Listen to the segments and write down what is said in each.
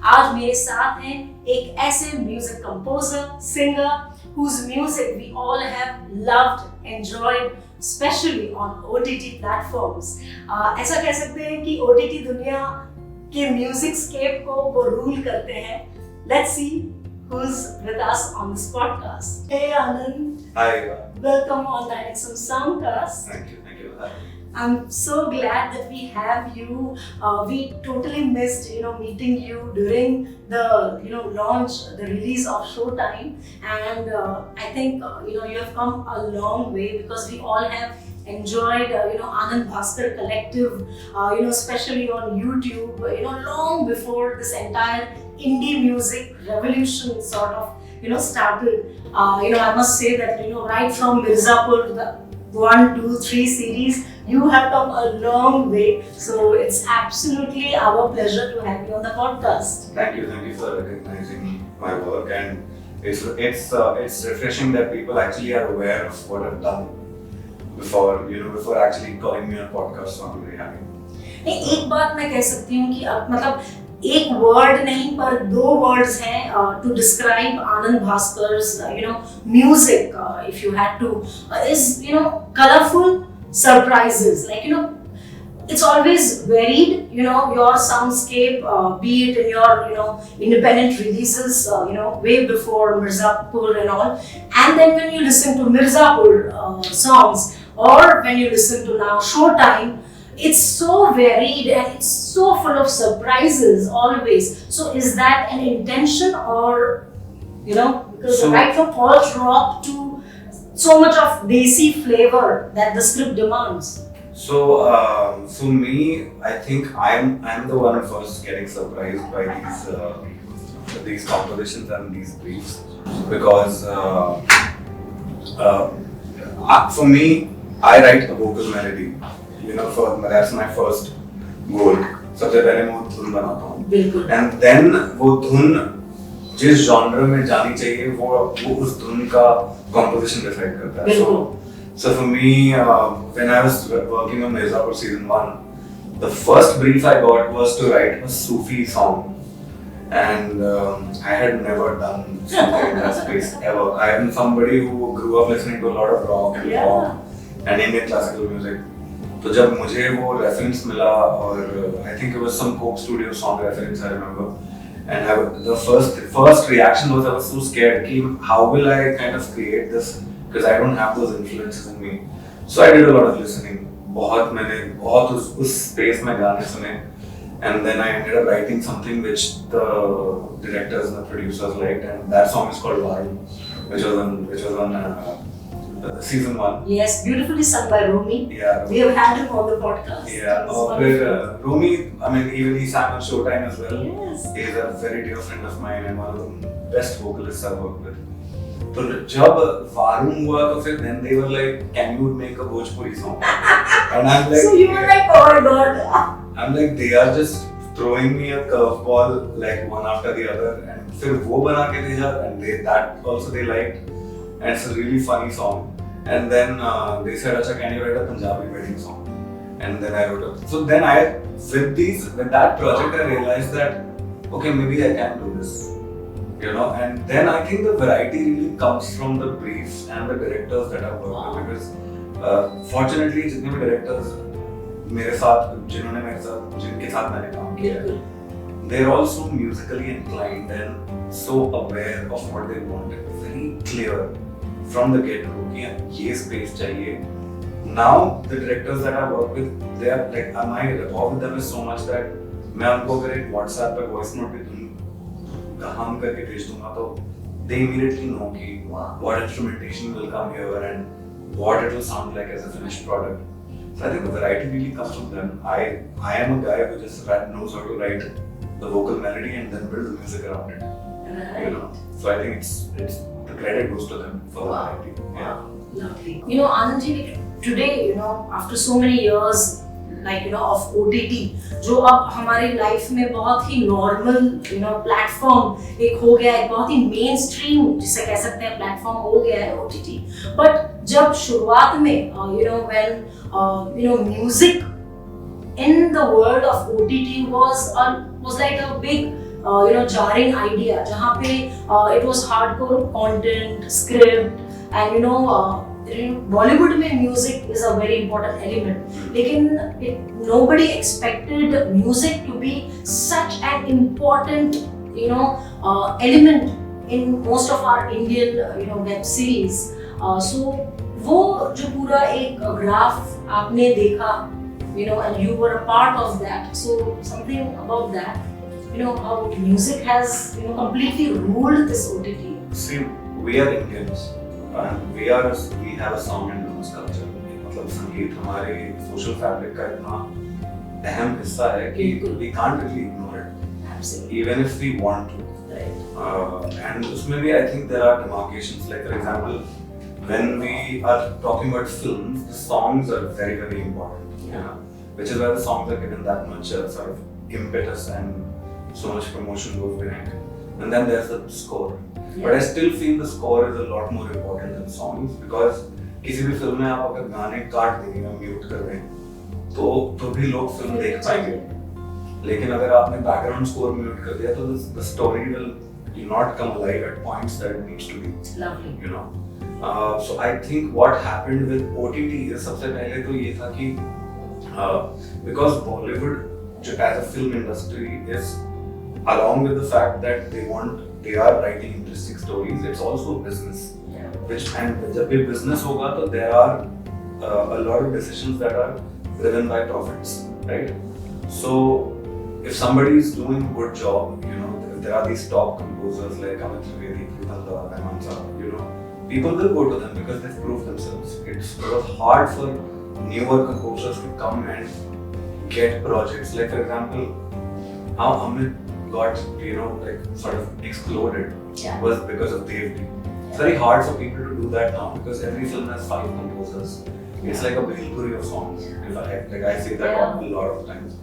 आज मेरे साथ हैं एक ऐसे music composer, singer whose music we all have loved, enjoyed, especially on OTT platforms. ऐसा कह सकते हैं कि OTT दुनिया के म्यूजिक स्केप को वो रूल करते हैं. Let's see who's with us on this podcast. Hey Anand. Hi. Welcome on the XM Soundcast. Thank you. I'm so glad that we have you. We totally missed, meeting you during the, launch, the release of Showtime, and I think, you have come a long way because we all have enjoyed, Anand Bhaskar collective, especially on YouTube, long before this entire indie music revolution sort of, started. I must say that, right from Mirzapur, the 1, 2, 3 series, you have come a long way. So it's absolutely our pleasure to have you on the podcast. Thank you for recognizing my work, and it's refreshing that people actually are aware of what I've done before actually calling me on a podcast. So I'm very happy. नहीं, एक बात मैं कह सकती हूँ कि मतलब एक वर्ड नहीं पर दो वर्ड्स हैं to describe Anand Bhaskar's music, if you had to, is colorful surprises. Like it's always varied. Your soundscape, be it in your independent releases, way before Mirzapur and all, and then when you listen to Mirzapur songs, or when you listen to now Showtime. It's so varied and it's so full of surprises always. So is that an intention, or because right from alt rock to so much of desi flavor that the script demands? So for me, I think I'm the one first getting surprised by these compositions and these briefs, because for me, I write a vocal melody. That's my first goal. सबसे पहले मैं वो धुन बनाता हूँ, and then वो धुन जिस genre में जानी चाहिए वो उस धुन का composition decide करता है. So for me, when I was working on Mirzapur season 1, the first brief I got was to write a Sufi song, and I had never done something in that space ever. I am somebody who grew up listening to a lot of rock and pop and Indian classical music. तो जब मुझे वो reference मिला, और I think it was some Coke Studio song reference, I remember, and the first reaction was I was so scared कि how will I kind of create this, because I don't have those influences in me. So I did a lot of listening. मैंने बहुत उस space में गाने सुने, and then I ended up writing something which the directors and the producers liked, and that song is called Varun, which was on season 1. Yes, beautifully sung by Rumi. Yeah. We have had him on the podcast. Yeah. Rumi, I mean, even he sang on Showtime as well. Yes. He is a very dear friend of mine and one of the best vocalists I've worked with. So जब Varun हुआ तो फिर then they were like, can you make a Bhojpuri song? And I'm like, so you were like, oh my god. I'm like, they are just throwing me a curveball like one after the other, and फिर वो बना के भेजा, and that also they liked, and it's a really funny song. And then they said, "Acha, can you write a Punjabi wedding song?" And then I wrote it. So then with that project, I realized that okay, maybe I can do this, And then I think the variety really comes from the briefs and the directors that I've worked with, because fortunately, जितने भी directors जिनके साथ मैंने काम किया है, they're also musically inclined and so aware of what they want, very clear from the get-go कि ये space चाहिए. Now the directors that I work with, they are like, my rapport with them is so much that मैं उनको अगर एक WhatsApp पे voice note भी हम करके भेज दूँगा तो they immediately know कि what instrumentation will come here and what it will sound like as a finished product. So I think the variety really comes from them. I am a guy who just knows how to write the vocal melody and then build the music around it. Right. So I think it's the credit goes to them for the variety. Yeah. Lovely. Anandji, today, after so many years, of OTT, जो अब हमारी life में बहुत ही normal platform एक हो गया है, बहुत ही मेन स्ट्रीम जिसे कह सकते हैं प्लेटफॉर्म हो गया है OTT. बट जब शुरुआत में when music in the world of OTT was like a big jarring idea जहाँ पे it was hardcore content, script, and Bollywood में music is a very important element. लेकिन nobody expected music to be such an important element in most of our Indian web series. So वो जो पूरा एक graph आपने देखा, and you were a part of that. So something about that, how music has completely ruled this OTT. See, we are Indians and we have a song and dance culture. मतलब संगीत हमारे social fabric का इतना अहम हिस्सा है कि we can't really ignore it. Absolutely. Even if we want to. Right. And उसमें भी I think there are demarcations. Like for example, when we are talking about films, the songs are very, very important. Which is why the songs are given that much sort of impetus and so much promotion goes behind it. And then there's the score. Yeah. But I still feel the score is a lot more important than songs because किसी भी film में आप अगर गाने काट देंगे या mute कर दें तो भी लोग फिल्म देख पाएंगे. लेकिन अगर आपने बैकग्राउंड स्कोर म्यूट कर दिया तो the story will not come alive at points that it needs to be. Lovely. So I think what happened with OTT is सबसे पहले तो ये था कि because Bollywood as a film industry is along with the fact that they are writing interesting stories, it's also a business. Which and जब भी business होगा तो there are a lot of decisions that are driven by profits, right? So if somebody is doing a good job, there are these top composers like Anand Bhaskar, people will go to them because they've proved themselves. It's sort of hard for newer composers to come and get projects. Like for example, how Amit got sort of exploded was because of Devdi. It's very hard for people to do that now because every film has 5 composers. It's like a bhelpuri of songs. I say that a lot of times.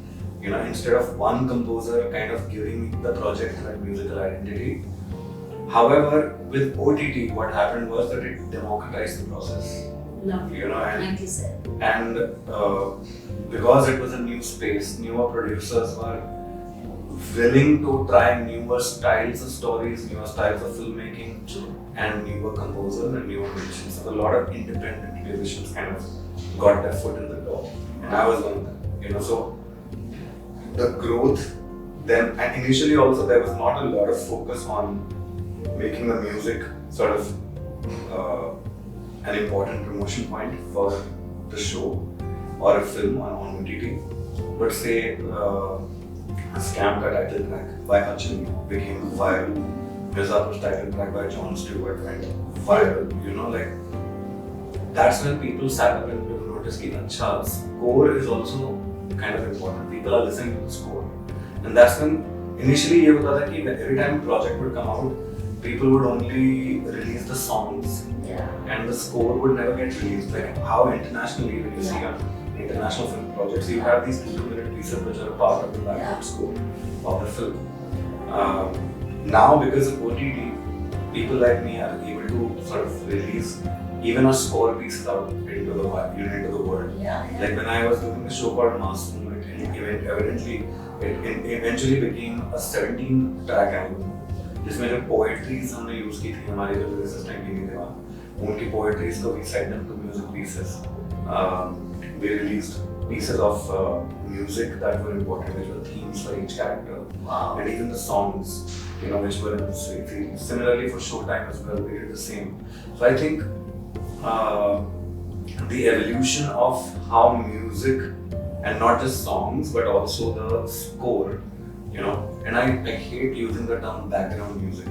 Instead of one composer kind of giving the project that musical identity. However, with OTT, what happened was that it democratized the process. Lovely. Like you said. And because it was a new space, newer producers were willing to try newer styles of stories, newer styles of filmmaking, and newer composers and newer musicians. So a lot of independent musicians kind of got their foot in the door, and I was one of them. So the growth then, and initially also there was not a lot of focus on making the music sort of an important promotion point for the show or a film on OTT. But say Scam ka title track by Haq Se became viral. Mirzapur's title track by Jon Stewart went viral. That's when people sat up and noticed that score is also kind of important. People are listening to the score. And that's when initially ये होता था कि every time a project would come out, people would only release the songs. And the score would never get released. Like how internationally when you see on international film projects, you have these 2-minute pieces which are a part of the background score of the film. Now because of OTT, people like me are able to sort of release even a score piece out into the world. Like when I was doing the show called Masoom, it eventually became a 17-track album. जिसमें जो poetries हमने use की थी हमारे जो lyricist time की थे वहाँ उनकी poetries को we set them to music pieces. We released pieces of music that were important, which were themes for each character, and even the songs, which were in the series. Similarly for Showtime as well, we did the same. So I think the evolution of how music, and not just songs, but also the score, and I hate using the term background music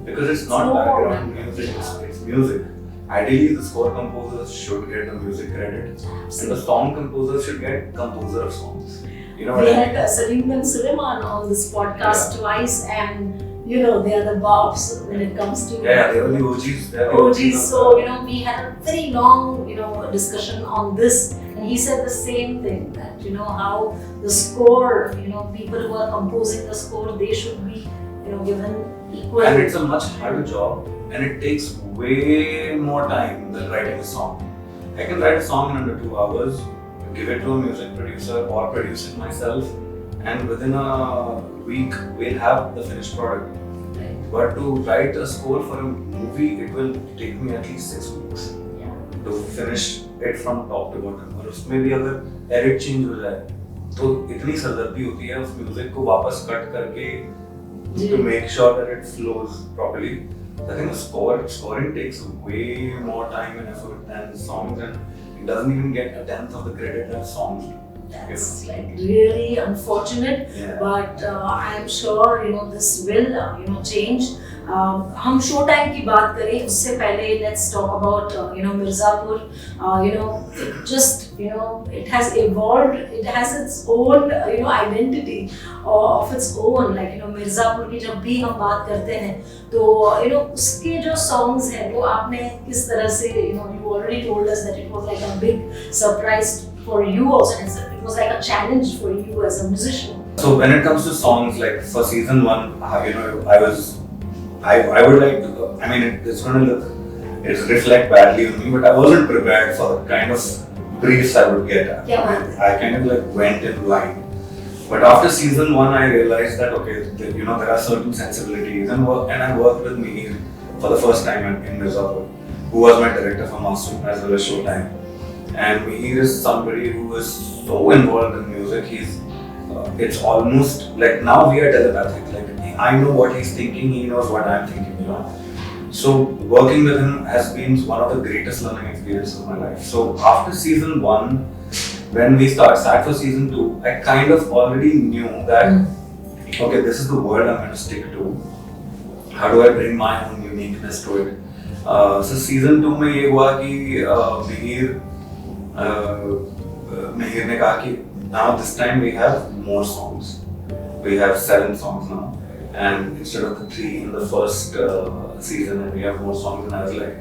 because it's not background music, it's music. Ideally, the score composers should get the music credit, and the song composers should get composer of songs. We had Salim and Suleiman on this podcast twice, and they are the bops when it comes to they are the OGs. OGs. So we had a very long discussion on this, and he said the same thing that how the score, people who are composing the score, they should be given equal. And it's a much harder job, and it takes way more time than writing a song. I can write a song in under 2 hours, give it to a music producer or produce it myself, and within a week we'll have the finished product. But to write a score for a movie, it will take me at least 6 weeks to finish it from top to bottom. और उसमें भी अगर edit change हो जाए, तो इतनी सरदर्दी होती है उस music को वापस cut करके to make sure that it flows properly. I think scoring takes way more time and effort than songs, and it doesn't even get a tenth of the credit that songs do. That's like really unfortunate, but I am sure this will change. हम Showtime की बात करें उससे पहले let's talk about Mirzapur. It just it has evolved. It has its own identity of its own. Like Mirzapur की जब भी हम बात करते हैं तो उसके जो songs हैं वो आपने किस तरह से you already told us that it was like a big surprise for you also, and it was like a challenge for you as a musician. So when it comes to songs, like for season 1, I would like to, I mean it's reflect badly on me, but I wasn't prepared for the kind of briefs I would get. I kind of like went in blind. But after season 1, I realized that okay, there are certain sensibilities, and I worked with Mihir for the first time in Mirzapur, who was my director for Masoom as well as Showtime. And Mihir is somebody who is so involved in music. It's almost like now we are telepathic. Like I know what he's thinking, he knows what I'm thinking. So working with him has been one of the greatest learning experiences of my life. So after season 1, when we sat for season 2, I kind of already knew that okay, this is the world I'm going to stick to. How do I bring my own uniqueness to it? So season 2 में ये हुआ कि Mihir ने कहा कि now this time we have more songs. We have 7 songs now, and instead of the 3 in the first season, and we have more songs. And I was like,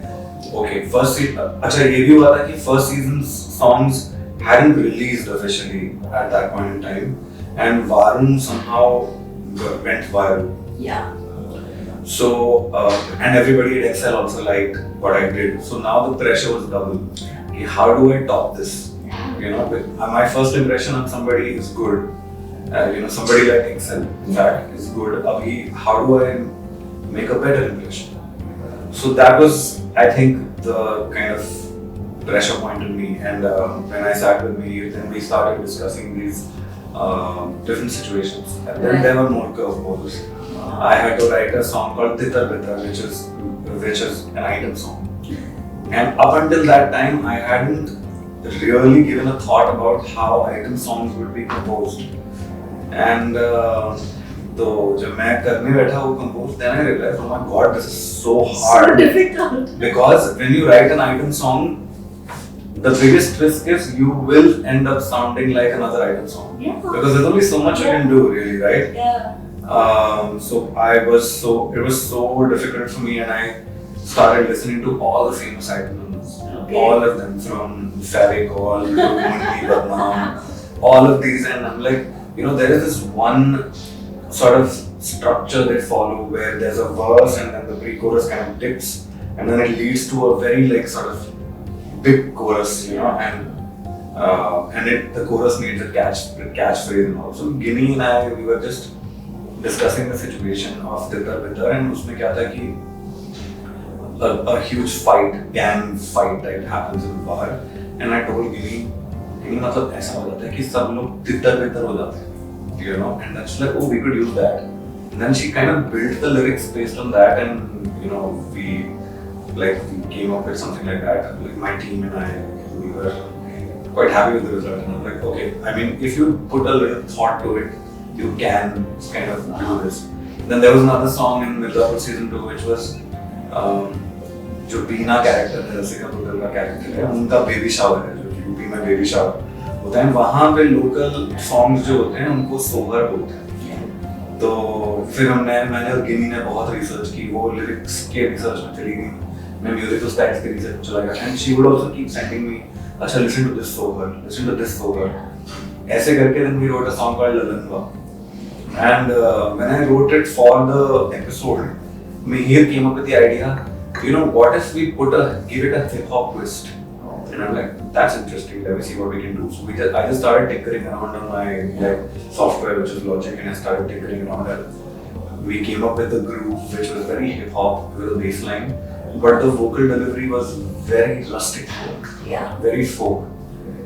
okay, first season. अच्छा ये भी हुआ था कि first season's songs hadn't released officially at that point in time, and Varun somehow went viral. Yeah. So and everybody at Excel also liked what I did. So now the pressure was double. How do I top this? My first impression on somebody is good. Somebody like Excel, in fact, is good. Abhi, how do I make a better impression? So that was, I think, the kind of pressure point in me. And when I sat with me, then we started discussing these different situations. And then there were more curveballs. I had to write a song called Titar Bitar, which is an item song. And up until that time, I hadn't really given a thought about how item songs would be composed. And तो जब मैं करने बैठा वो compose, then I realized, oh my God, this is so hard. So difficult. Because when you write an item song, the biggest risk is you will end up sounding like another item song. Yeah. Because there's only so much you can do, really, right? Yeah. So it was so difficult for me, and I started listening to all the famous items, all of them, from Ferricol to Mundi Badnaam, all of these, and I'm like, there is this one sort of structure they follow where there's a verse and then the pre-chorus kind of dips, and then it leads to a very like sort of big chorus, and the chorus needs a catchphrase and all. So Ginny and I, we were just discussing the situation of Titar Bitar, and उसमें क्या था कि a huge gang fight that happens in the bar, and I told Ginny मतलब ऐसा हो जाता है कि सब लोग तितर बितर हो जाते हैं, and then she's like, oh, we could use that, and then she kind of built the lyrics based on that, and we came up with something like that. Like my team and I, we were quite happy with the result, and I'm like, okay, I mean, if you put a little thought to it, you can kind of do this. Then there was another song in Mirzapur season 2 which was जो बीना character है, रसिका बुद्धल का character है, उनका baby shower है, जो UP में baby shower होता है, वहाँ पे लोकल सॉन्ग्स जो होते हैं उनको सोहर बोलते हैं. तो फिर मैंने और गिनी ने बहुत रिसर्च की, वो लिरिक्स के रिसर्च में चली गई, मैं म्यूजिकल स्टाइल्स के रिसर्च में चला गया, and she would also keep sending me, अच्छा लिसन टू दिस सोहर, ऐसे करके then we wrote a song called Lalanva. And when I wrote it for the episode, Mihir came up with the idea, what if we give it a hip hop twist? And I'm like, that's interesting. Let me see what we can do. So I just started tinkering around on my software, which is Logic, and I started tinkering around it. We came up with a groove which was very hip hop with a bass line, but the vocal delivery was very rustic, very folk.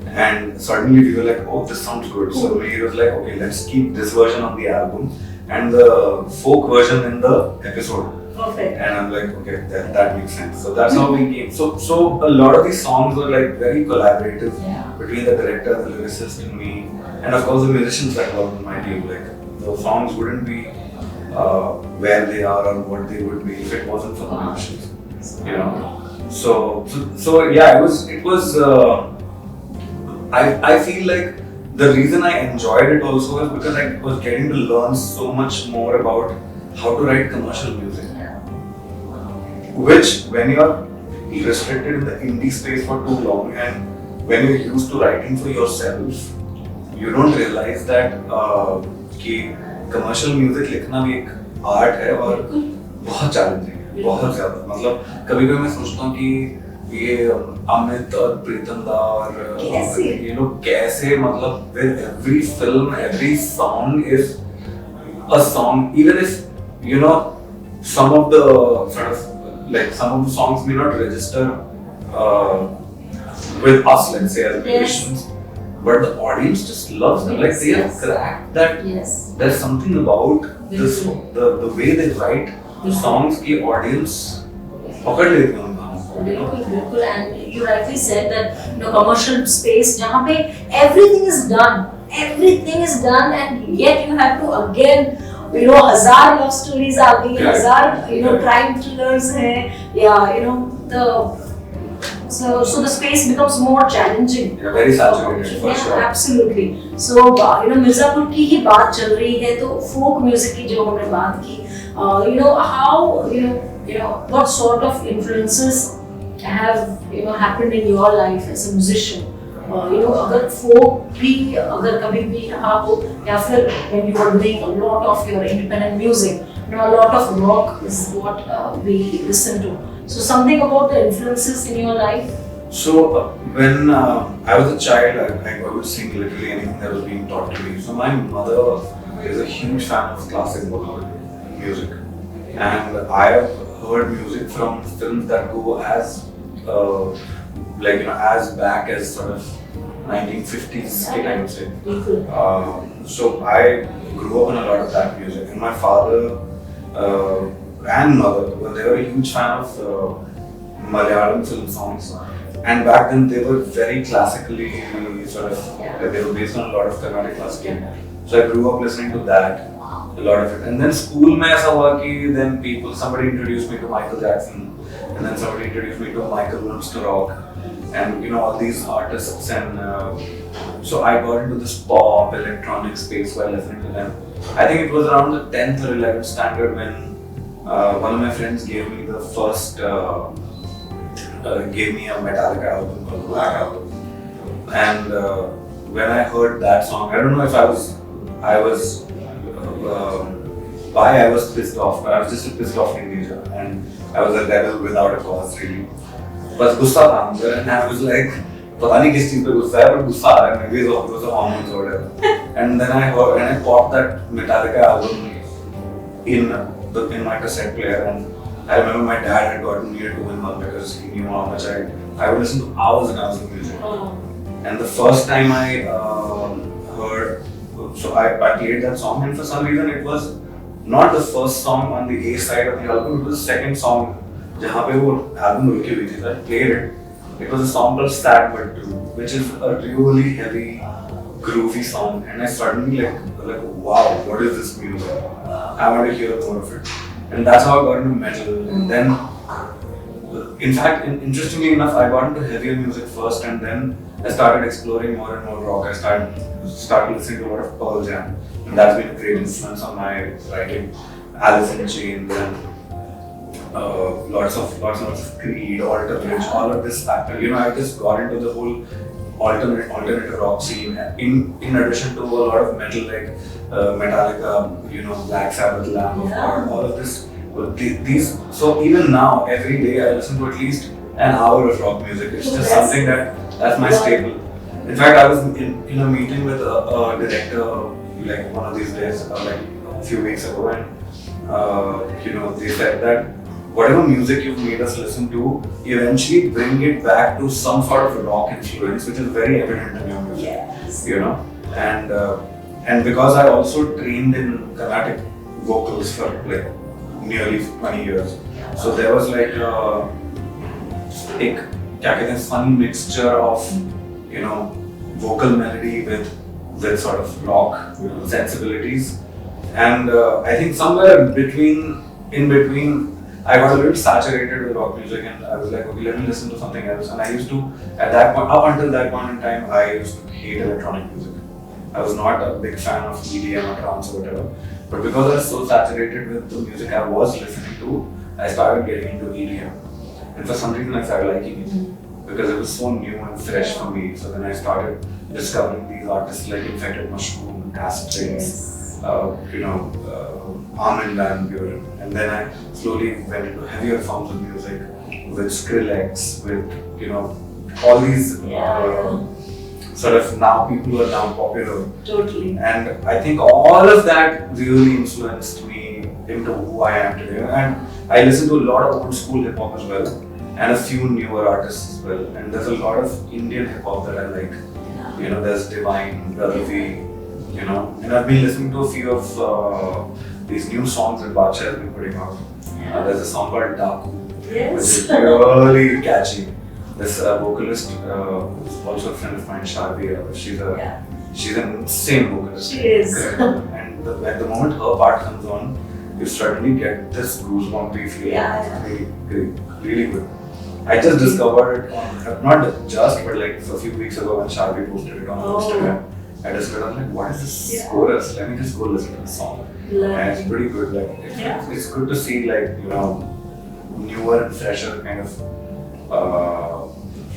And suddenly we were like, oh, this sounds good. So we was like, okay, let's keep this version on the album and the folk version in the episode. Perfect. And I'm like, okay, that makes sense. So that's how we came. So a lot of these songs were like very collaborative between the director, the lyricist, and me, and of course the musicians that worked on my team. Like the songs wouldn't be where they are or what they would be if it wasn't for the musicians. You know. So yeah, it was. I feel like the reason I enjoyed it also is because I was getting to learn so much more about how to write commercial music. Which, when you're restricted in the indie space for too long and when you're used to writing for yourself, you don't realize that कि commercial music लिखना भी एक art है और बहुत challenging है, बहुत ज़्यादा. मतलब कभी-कभी मैं सोचता हूँ कि ये अमित और प्रीतम दा और ये लोग कैसे मतलब with every film, every song is a song, even if you know some of the sort of like some of the songs may not register with us, let's say as musicians, but the audience just loves them. Like they have cracked that. There's something about this, the way they write the songs की audience पकड़ लेती है उनका. बिल्कुल. And you rightly said that commercial space जहाँ पे everything is done and yet you have to again हजार love stories आ गई, हजार crime thrillers हैं, so the space becomes more challenging. Yeah, very saturated for sure. Absolutely. So Mirzapur की ही बात चल रही है तो folk music की जो हमने बात की, how what sort of influences have happened in your life as a musician? अगर folk भी अगर कभी भी रहा हो या फिर when you are doing a lot of your independent music, a lot of rock is what we listen to. So something about the influences in your life? So when I was a child, I would sing literally anything that was being taught to me. So my mother is a huge fan of classic Bollywood music, and I have heard music from films that go as as back as sort of 1950s, I would say. So I grew up on a lot of that music, and my father and mother, they were a huge fan of Malayalam film songs, and back then they were very classically sort of, they were based on a lot of Carnatic classical. So I grew up listening to that, a lot of it. And then school mein aisa hua ki then somebody introduced me to Michael Jackson, and then somebody introduced me to Michael Williams to rock, and all these artists, and so I got into this pop electronic space while listening to them. I think it was around the 10th or 11th standard when one of my friends gave me the first gave me a Metallica album called Black Album, and when I heard that song, I don't know if I was why I was pissed off, but I was just a pissed off teenager, and I was a rebel without a cause really. बस गुस्सा था मुझे, and I was like, पता नहीं किस चीज़ पे गुस्सा है, पर गुस्सा आ रहा है, maybe it was a hormones or whatever. And then I bought that Metallica album in my cassette player, and I remember my dad had gotten me a 2-in-1 because he knew how much I would listen to hours and hours of music. And the first time I heard, so I played that song, and for some reason it was not the first song on the A side of the album, it was the second song जहाँ पे वो album रुकी हुई थी. I played it. It was a song called Sad But True, which is a really heavy, groovy song, and I suddenly like wow, what is this music? I want to hear more of it, and that's how I got into metal. And then, in fact, interestingly enough, I got into heavier music first, and then I started exploring more and more rock. I started listening to a lot of Pearl Jam, and that's been a great influence on my writing. Alice in Chains and lots of Creed, Alter Bridge, all of this factor. I just got into the whole alternate rock scene. In addition to a lot of metal like Metallica, Black Sabbath, Lamb of God, all of this. So even now, every day I listen to at least an hour of rock music. It's just something that's my staple. In fact, I was in a meeting with a director like one of these days, like a few weeks ago, and they said that whatever music you've made us listen to, eventually bring it back to some sort of rock influence, which is very evident in your music. Yes. And because I also trained in Carnatic vocals for like nearly 20 years, so there was like a funny mixture of vocal melody with sort of rock sensibilities, and I think somewhere in between I got a little saturated with rock music, and I was like, okay, let me listen to something else. And I used to, at that point, up until that point in time, I used to hate electronic music. I was not a big fan of EDM or trance or whatever. But because I was so saturated with the music I was listening to, I started getting into EDM. And for some reason I started liking it because it was so new and fresh for me. So then I started discovering these artists like Infected Mushroom, Acid Trains, Almond and then I slowly went into heavier forms of music with Skrillex, with all these sort of now people who are now popular. Totally. And I think all of that really influenced me into who I am today. And I listen to a lot of old school hip hop as well, and a few newer artists as well. And there's a lot of Indian hip hop that I like. There's Divine, Brother V, and I've been listening to a few of these new songs that Badshah has been putting out. There's a song called Daku, which is really catchy. This vocalist, who's also a friend of mine, Sharvi, she's an insane vocalist. She is. And at the moment her part comes on, you suddenly get this goosebumpy feeling. Really good. I just discovered it on, not just, but like a few weeks ago when Sharvi posted it on Instagram. I discovered, I was like, what is this chorus? Let me just go listen to the song. And it's pretty good. Like, it's good to see like, newer and fresher kind of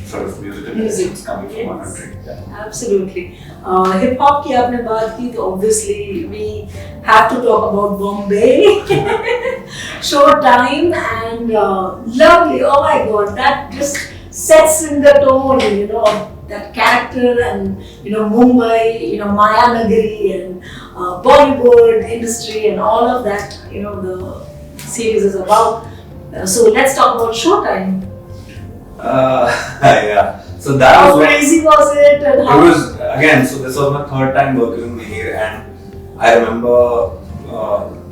sort of music coming from our country. Absolutely. Hip hop की आपने बात की तो obviously we have to talk about Bombay, Showtime, and lovely. Oh my God, that just sets in the tone, of that character, and Mumbai, Maya Nagari, and Bollywood industry, and all of that. The series is about. So let's talk about Showtime. So that How was crazy was it? And how it was again. So this was my third time working with Mihir, and I remember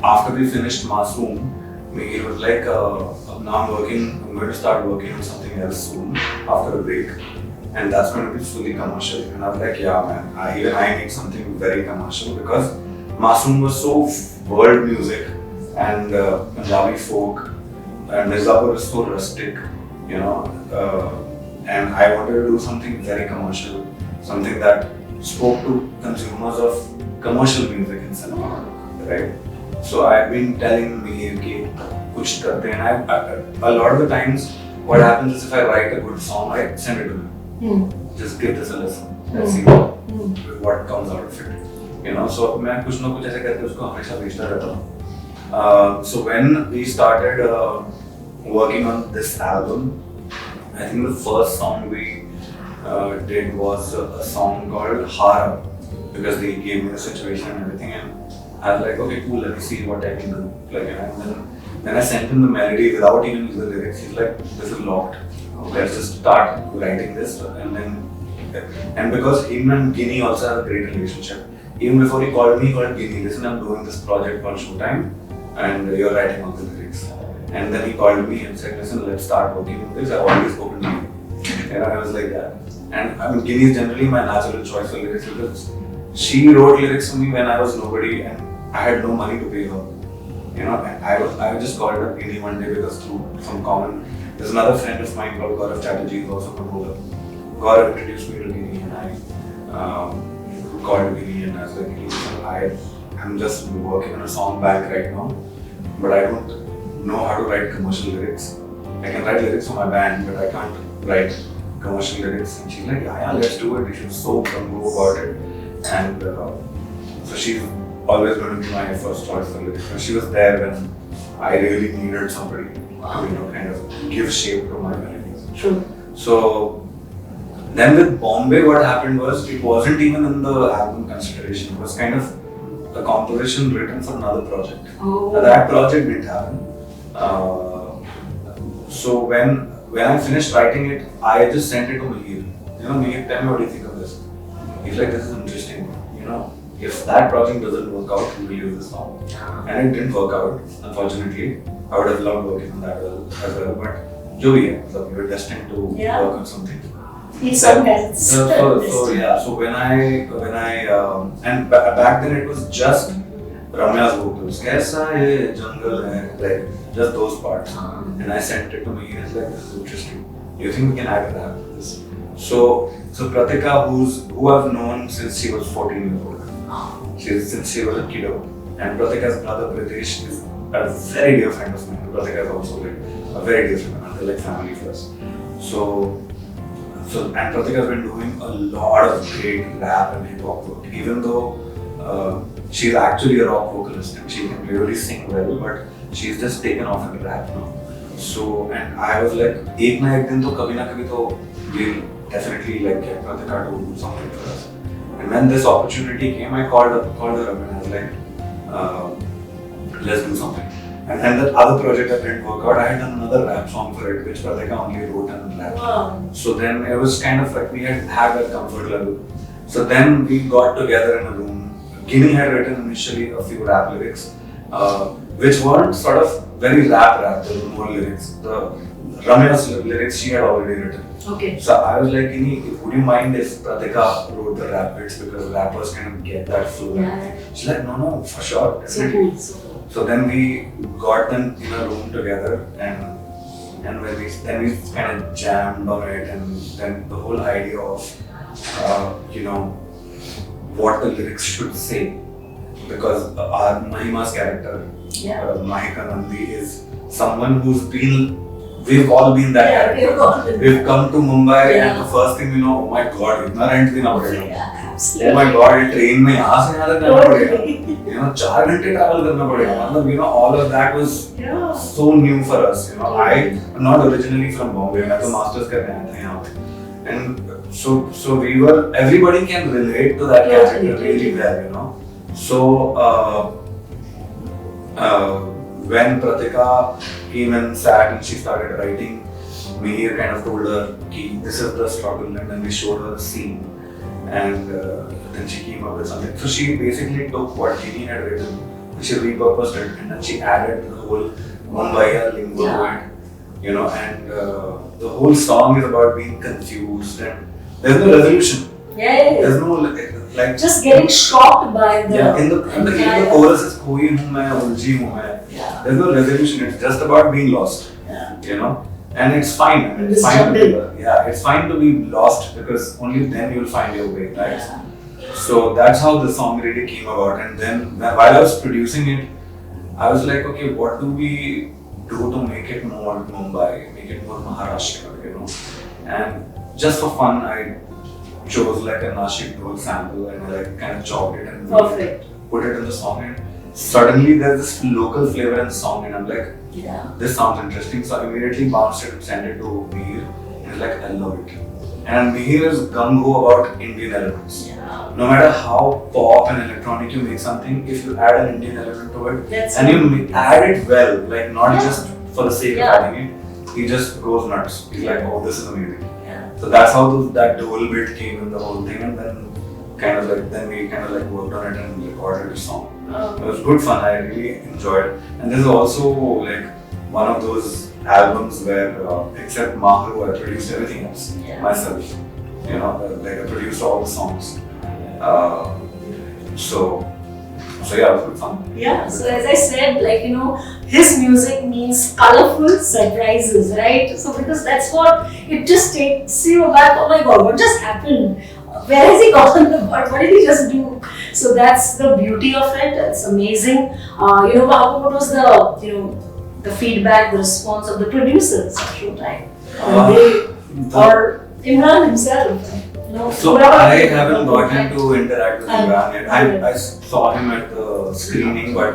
after we finished Masoom, Mihir was like, "Now I'm going to start working on something else soon after a break, and that's going to be fully commercial." And I was like, "Yeah, man, I need something very commercial because Masoom was so world music and Punjabi folk, and Mirzapur was so rustic, and I wanted to do something very commercial, something that spoke to consumers of commercial music in cinema, right? So I've been telling Mihir ki kuch karte hain, and a lot of the times what happens is if I write a good song, I send it to him. Just give this a listen, let's see what comes out of it. So मैं कुछ ना कुछ ऐसे करके उसको हमेशा भेजता रहता हूँ. So when we started working on this album, I think the first song we did was a song called Hara, because they gave me the situation and everything, and I was like, okay, cool, let me see what I can do. And then I sent him the melody without even using the lyrics. He's like, this is locked. Let's just start writing this, and because him and Ginny also have a great relationship. Even before he called me, he called Ginny, listen, I'm doing this project called Showtime, and you're writing all the lyrics. And then he called me and said, listen, let's start working on this. I've always spoken to you. I was like that. And I mean, Ginny is generally my natural choice for lyrics because she wrote lyrics for me when I was nobody and I had no money to pay her. I just called her Ginny one day because through some common. There's another friend of mine called Gaurav Chatterjee, who's also from Roller. Gaurav introduced me to Ginny, and I called Ginny and I was like, Ginny, I'm just working on a song bank right now, but I don't know how to write commercial lyrics. I can write lyrics for my band, but I can't write commercial lyrics. And she's like, yeah, let's do it. She was so gung-ho about it. And so she's always going to be my first choice for lyrics. And she was there when I really needed somebody to, kind of give shape to my melodies. True. So then with Bombay, what happened was it wasn't even in the album consideration. It was kind of a composition written for another project. Oh. That project didn't happen. So when I finished writing it, I just sent it to Mihir. You know, Mihir, tell me what do you think of this? He's like, this is interesting. You know, if that project doesn't work out, we will use this song. And it didn't work out, unfortunately. I would have loved working on that as well. But jo bhi hai, so we were destined to work on something. So when I and back then it was just Ramya's vocals. Kaisa ye jungle hai, like just those parts. And I sent it to me. It's like, this is interesting. Do you think we can add a rap to this? So Pratika, who I've known since she was 14 years old. Since she was a kiddo. And Pratika's brother Pritesh is a very dear friend of mine. Pratika is also like a very dear friend. They're like family for us. And Pratika has been doing a lot of great rap and hip hop work. Even though she's actually a rock vocalist and she can really sing well, but she's just taken off in rap now. So, and I was like, ek na ek din to kabhi na kabhi to we'll definitely like get Pratika to do something for us. And when this opportunity came, I called her up and I was like, let's do something. And then the other project that didn't work out, I had done another rap song for it, which Pratika only wrote and rapped. Wow. So then it was kind of like we had that comfort level. So then we got together in a room. Ginny had written initially a few rap lyrics, which weren't sort of very rap, there were more lyrics. The Ramya's lyrics she had already written. Okay. So I was like, Ginny, would you mind if Pratika wrote the rap bits because rappers kind of get that flow? Yeah. She's like, no, for sure. So cool. So then we got them in a room together and when we kind of jammed on it, and then the whole idea of what the lyrics should say, because our Mahima's character, Mahika Nandi, is someone we've all been that character. We've come to Mumbai and the first thing we know, oh my god, itna rent dena padega. Oh my god, train mein yahan se yahan tak karna padega. 4 घंटे travel करना पड़ेगा. All of that was so new for us. I am not originally from Bombay. मैं तो masters करने आया था यहाँ पे. And so we were. Everybody can relate to that character really well. So when Pratika came and sat and she started writing, Mihir kind of told her, this is the struggle, and then we showed her the scene. And then she came up with something. So she basically took what Ginny had written, she repurposed it, and then she added the whole Mumbai lingo to it, and the whole song is about being confused and there's no resolution. There's no like just getting shocked by the in the chorus is koi hu main ulji hu main. There's no resolution. It's just about being lost. And it's fine. I mean, it's fine to be lost because only then you'll find your way, right? So that's how the song really came about. And then while I was producing it, I was like, okay, what do we do to make it more Mumbai, make it more Maharashtra, And just for fun, I chose like a Nashik Dole sample and I like kind of chopped it and put it in the song. And suddenly there's this local flavor in the song, and I'm like, this sounds interesting. So I immediately bounced it and sent it to Mihir. And he's like, I love it. And Mihir is gung-ho about Indian elements. No matter how pop and electronic you make something, if you add an Indian element to it, and you add it well, like not just for the sake of adding it, he just goes nuts. He's like, oh, this is amazing. So that's how that dole bit came in the whole thing, and then we kind of like worked on it and recorded a song. It was good fun. I really enjoyed it. And this is also like one of those albums where, except Mahru, I produced everything else myself. Like I produced all the songs. So yeah, it was good fun. So as I said, like his music means colorful surprises, right? So because that's what it just takes you back. Oh my God, what just happened? Where has he gone? What did he just do? So that's the beauty of it. It's amazing. What was the feedback, the response of the producers of Showtime? Or Imran himself? So I haven't gotten to interact with Imran yet. I saw him at the screening, but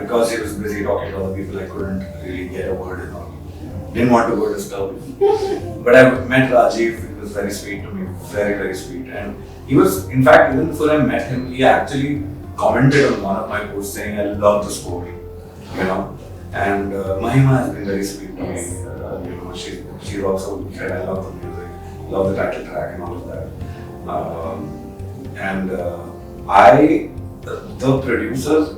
because he was busy talking to other people, I couldn't really get a word in on. didn't want to go disturb him. But I met Rajiv, he was very sweet to me, very, very sweet. And he was, in fact, even before I met him, he actually commented on one of my posts saying, I love the score, you know. And Mahima has been very sweet to me. You know, she's also said, I love the music, love the title track and all of that. The producers,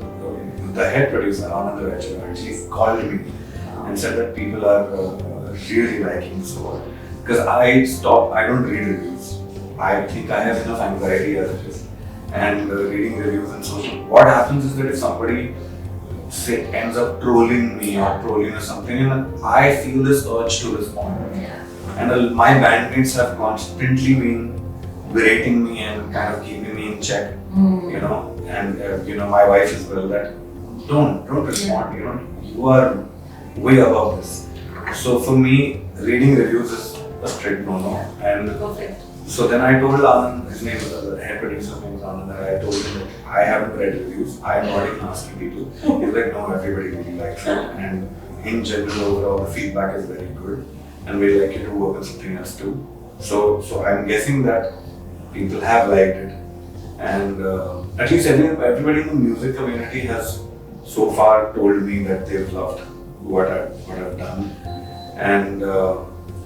the head producer, Anand Bhaskar, actually called me and said that people are really liking the score. Because I don't read reviews. I think I have enough anxiety as it is. And reading reviews and so on. What happens is that if somebody ends up trolling me or trolling or something, and I feel this urge to respond. And my bandmates have constantly been berating me and kind of keeping me in check, you know. And you know, my wife as well, that don't respond, you know, you are way above this. So for me, reading reviews is a strict no-no. And Perfect. so then I told Anand, his name was the head producer's name was Anand, and I told him that I haven't read reviews, I am not even asking people. He's like, no, everybody really likes it. And in general, overall, the feedback is very good. And we like you to work on something else too. So I'm guessing that people have liked it. And at least everybody in the music community has so far told me that they've loved what I've done. And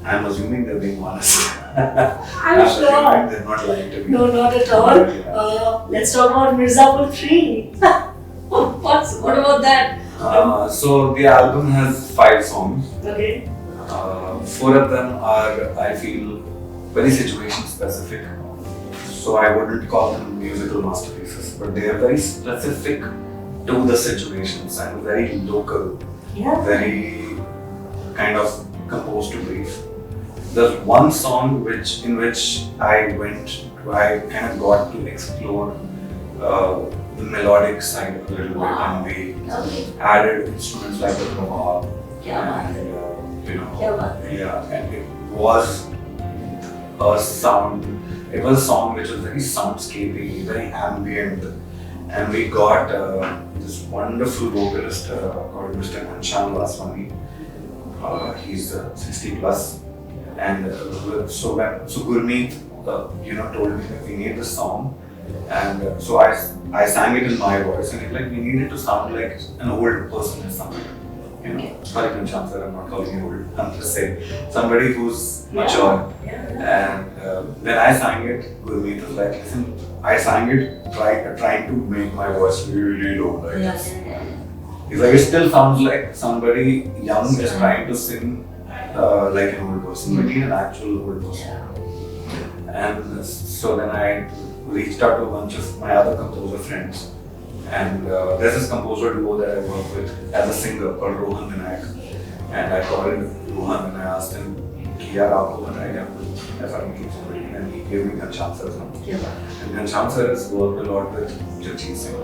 I'm assuming they're being honest. I'm sure. They're not lying to me. No, not at all. Let's talk about Mirzapur 3. What about that? So the album has 5 songs. Okay. 4 of them are, I feel, very situation specific. So I wouldn't call them musical masterpieces, but they are very specific to the situations and very local, very kind of composed to brief. There's one song in which I kind of got to explore the melodic side a little bit, and we added instruments like the kebab, and you know, and it was a song which was very soundscapey, very ambient, and we got this wonderful vocalist called Mr. Ghanshyam Vaswani. He's 60 plus, and so Gurmeet told me that we need this song, and so I sang it in my voice, and we needed to sound like an old person has sung it. You know, sorry Ghanshyam sir, I'm not calling you old, I'm just saying somebody who's mature. And when I sang it, Gurmeet was like, listen, I sang it trying to make my voice really low like this. He's like, it still sounds like somebody young is trying to sing like an old person, but he's an actual old person. And so then I reached out to a bunch of my other composer friends. And there's this composer duo that I work with as a singer called Rohan Vinayak. And I called Rohan and I asked him, yaar aapko batayega aisa nahi somebody, and he gave me Ghanshyam sir's number. And Ghanshyam sir has worked a lot with Jagjit Singh.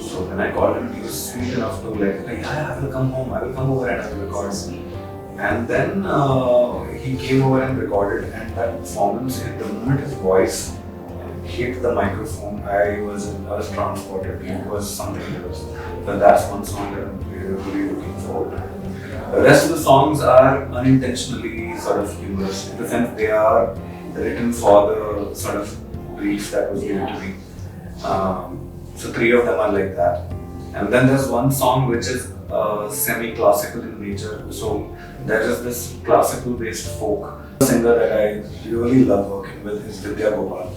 So when I called him, he was sweet enough to yeah, I will come home, I will come over and I will record. And then he came over and recorded, and that performance, the moment his voice hit the microphone, I was transported. It was something else. But that's one song that I'm really looking forward to. The rest of the songs are unintentionally sort of humorous, in the sense they are written for the sort of brief that was given to me. So 3 of them are like that. And then there's one song which is semi-classical in nature. So there is this classical-based folk singer that I really love working with is Vidya Gopal.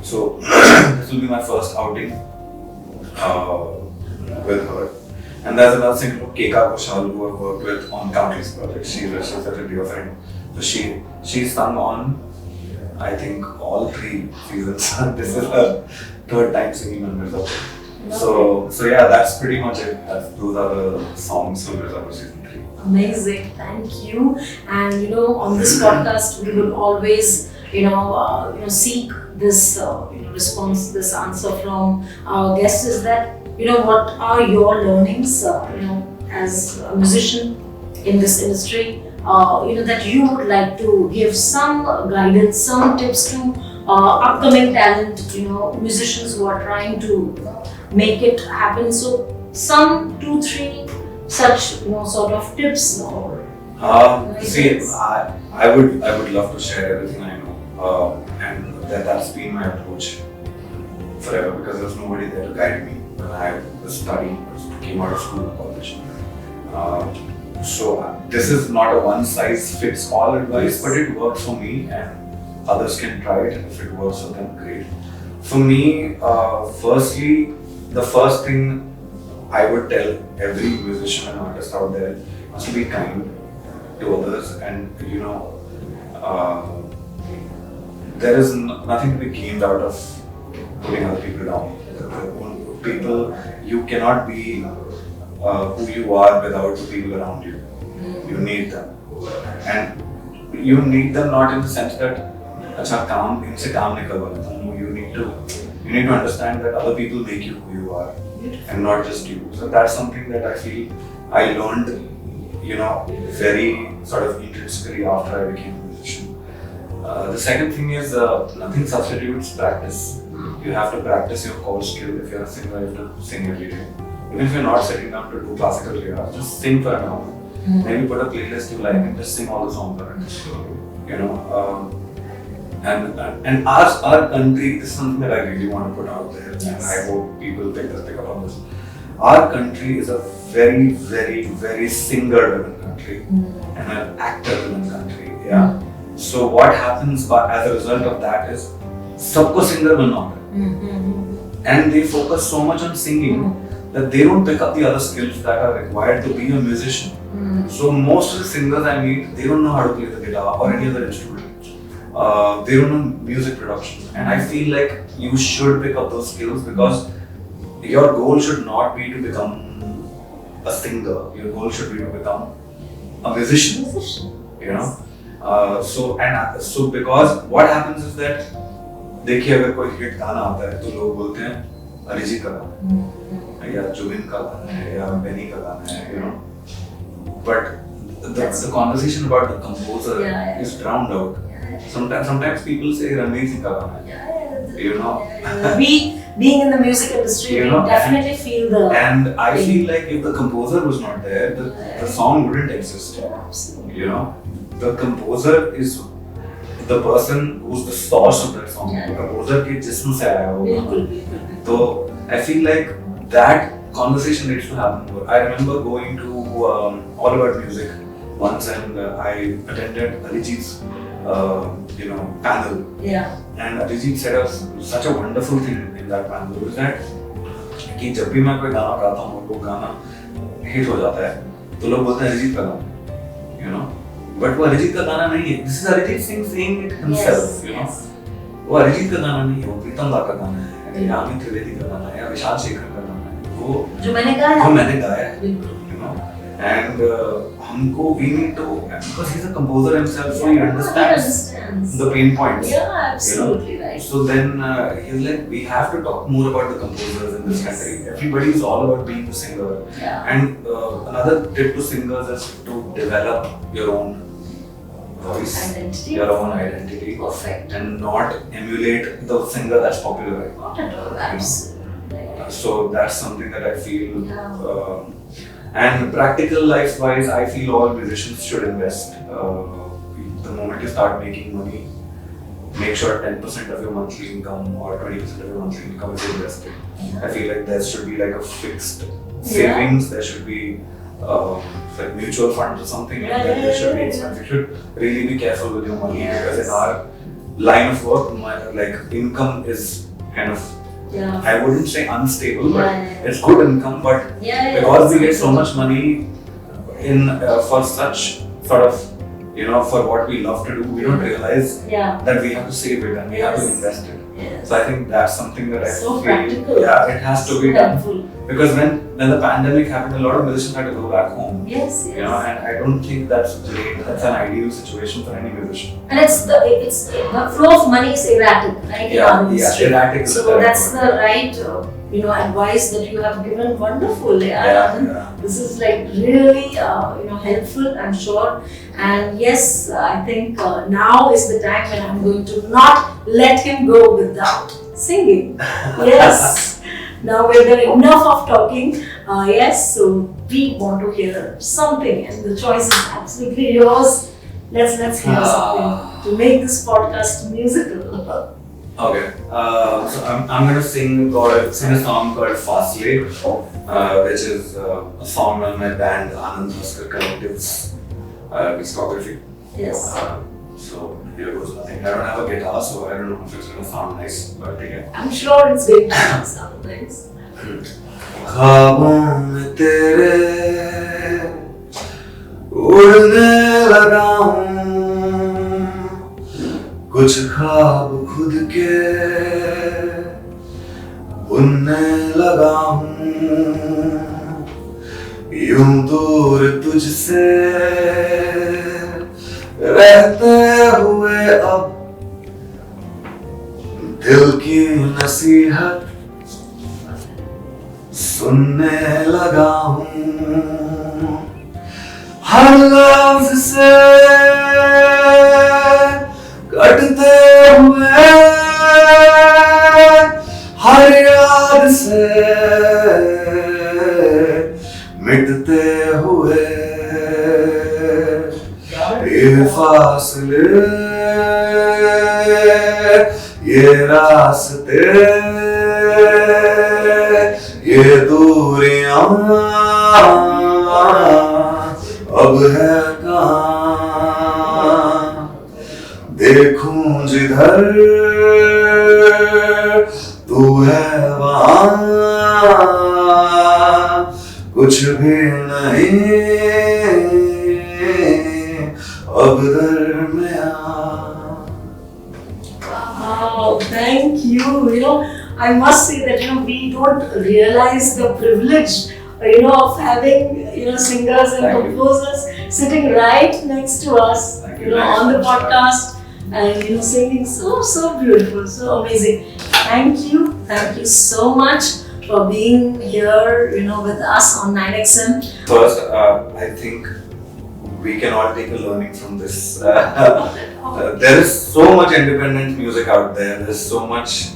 So this will be my first outing with her. And there's another singer called Keka Kushal who I've worked with on countless projects. She's such a dear friend. So she sung on, I think, all 3 seasons. This is her 3rd time singing on Mirzapur. So yeah, that's pretty much it. Those are the songs from Mirzapur season 3. Amazing, thank you. And on this podcast, we will always seek this response, this answer from our guests, is that what are your learnings as a musician in this industry, that you would like to give some guidance, some tips to upcoming talent, musicians who are trying to make it happen. So some 2-3 such sort of tips or See, I would love to share everything I know, and that's been my approach forever, because there's nobody there to guide me when I was studying, came out of school, college. So this is not a one size fits all advice, but it worked for me, and others can try it, and if it works for them, great. For me, firstly, the first thing I would tell every musician and artist out there is to be kind to others, and there is nothing to be gained out of putting other people down. People, you cannot be who you are without the people around you. You need them, and you need them not in the sense that अच्छा काम इनसे काम नहीं करवा लेता हूँ. You need to understand that other people make you who you are, and not just you. So that's something that I feel I learned, very sort of intrinsically after I became a musician. The second thing is nothing substitutes practice. You have to practice your core skill. If you're a singer, you have to sing every day. Even if you're not sitting down to do classical riyaz, just sing for an hour. Maybe put a playlist you like and just sing all the songs for it. And our country, this is something that I really want to put out there, and I hope people pick up on this. Our country is a very, very, very singer-driven country and an actor-driven country. Yeah. So what happens as a result of that is, सबको singer बनना होता है, and they focus so much on singing that they don't pick up the other skills that are required to be a musician. So most of the singers I meet, they don't know how to play the guitar or any other instrument. They don't know music production, and I feel like you should pick up those skills, because your goal should not be to become a singer. Your goal should be to become a musician. So because what happens is that, देखिए अगर कोई hit गाना आता है तो लोग बोलते हैं अरिजीत का गाना है, या जुबिन का गाना है, या बेनी का गाना है, but the conversation about the composer is drowned out. Sometimes people say Ranveer Singh ka gaana hai, Being in the music industry, we definitely feel the. And I feel like if the composer was not there, the song wouldn't exist. The composer is the person who's the source of that song. The composer के जिस्म से आया होगा. So I feel like that conversation needs to happen more. I remember going to All About Music once, and I attended Arijit's panel. Yeah. And Arijit said such a wonderful thing in that panel, was that कि जब भी मैं कोई गाना गाता हूँ, वो गाना हिट हो जाता है, तो लोग बोलते हैं अरिजीत का गाना, But वो अरिजीत का गाना नहीं है. This is Arijit Singh saying it himself, वो अरिजीत का गाना नहीं है, वो प्रीतम दा का गाना है, या अमित त्रिवेदी का गाना है, या विशाल शेखर का गाना है, वो जो मैंने गाया है, and हमको we need to, because he's a composer himself, so he understands the pain points. Yeah, absolutely right. So then he's like, we have to talk more about the composers in this country. Everybody is all about being a singer. And another tip to singers is to develop your own voice, your own identity. Perfect. And not emulate the singer that's popular right now. Not at all, absolutely. So that's something that I feel. And practical life-wise, I feel all musicians should invest. The moment you start making money, make sure 10% of your monthly income or 20% of your monthly income is invested. I feel like there should be like a fixed savings. There should be like mutual funds or something, and then there should be expense. You should really be careful with your money, because in our line of work, like income is kind of, I wouldn't say unstable, but it's good income. But because we get so much money in for such sort of, for what we love to do, we don't realize that we have to save it and we have to invest it. So I think that's something that I feel, practical. It has to be done. Because when the pandemic happened, a lot of musicians had to go back home. And I don't think that's great. That's an ideal situation for any musician. And the flow of money is erratic, right? Erratic. So that's the right, advice that you have given. Wonderful. This is like really, helpful, I'm sure. And yes, I think now is the time when I'm going to not let him go without singing. Yes. Now we're done enough of talking. Yes, so we want to hear something, and the choice is absolutely yours. Let's hear something to make this podcast musical. Okay, so I'm gonna sing a song called Fast Se, which is a song on my band Anand Bhaskar Collective's discography. Yes. So here goes nothing. I don't have a guitar, so I don't know if it's gonna sound nice, but yeah. I'm sure it's going to sound nice. ख्वाबों में तेरे उड़ने लगा हूँ, कुछ ख्वाब खुद के बुनने लगा हूँ, यूं दूर तुझसे रहते हुए अब दिल की नसीहत सुनने लगा हूँ, हर लफ्ज़ से कटते हुए, हर याद से मिटते हुए, ये फासले, ये रास्ते, ये दूरियां अब है कहाँ, देखूं जिधर तू है वहाँ, कुछ भी नहीं अब दरमियाँ. Wow, thank you. I must say that we don't realize the privilege of having singers and composers sitting right next to us on the podcast and singing so beautiful, so amazing. Thank you so much for being here with us on 9XM. First, I think we can all take a learning from this. There is so much independent music out there. There's so much,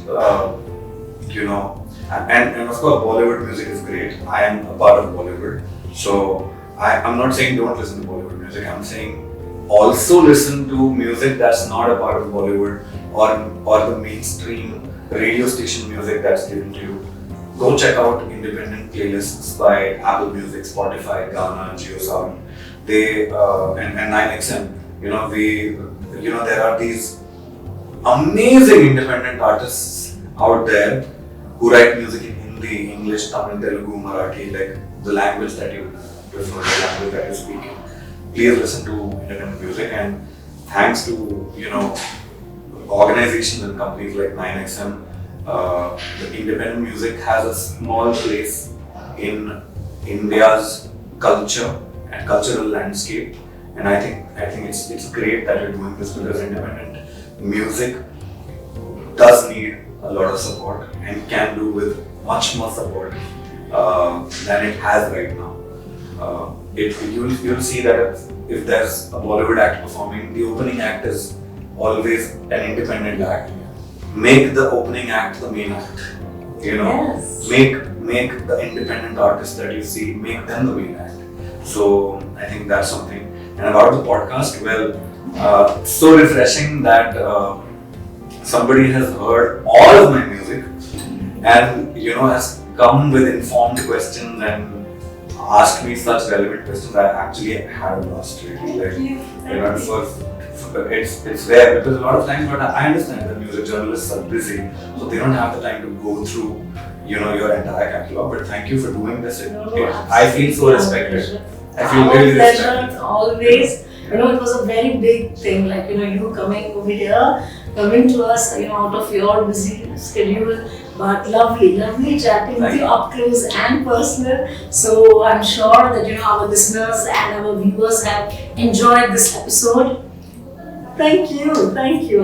and of course Bollywood music is great. I am a part of Bollywood. So I'm not saying don't listen to Bollywood music. I'm saying also listen to music that's not a part of Bollywood or the mainstream radio station music that's given to you. Go check out independent playlists by Apple Music, Spotify, Ghana, JioSaavn. They and 9XM. There are these amazing independent artists out there who write music in Hindi, English, Tamil, Telugu, Marathi, like the language that you prefer, the language that you speak. Please listen to independent music, and thanks to organizations and companies like 9XM, the independent music has a small place in India's culture and cultural landscape. And I think it's great that you're doing this, because independent music does need a lot of support and can do with much more support than it has right now. You'll see that if there's a Bollywood act performing, the opening act is always an independent act. Make the opening act the main act. Yes. Make the independent artists that you see, make them the main act. So I think that's something. And about the podcast, well, so refreshing that somebody has heard all of my music and has come with informed questions and asked me such relevant questions. I actually had a blast really. It's rare, because a lot of times, but I understand that music journalists are busy, so they don't have the time to go through your entire catalog. But thank you for doing this. I feel so respected. I feel really respected. Always. It was a very big thing, like you coming over here, coming to us out of your busy schedule, but lovely chatting with you up close and personal. So I'm sure that our listeners and our viewers have enjoyed this episode. Thank you, Thank you.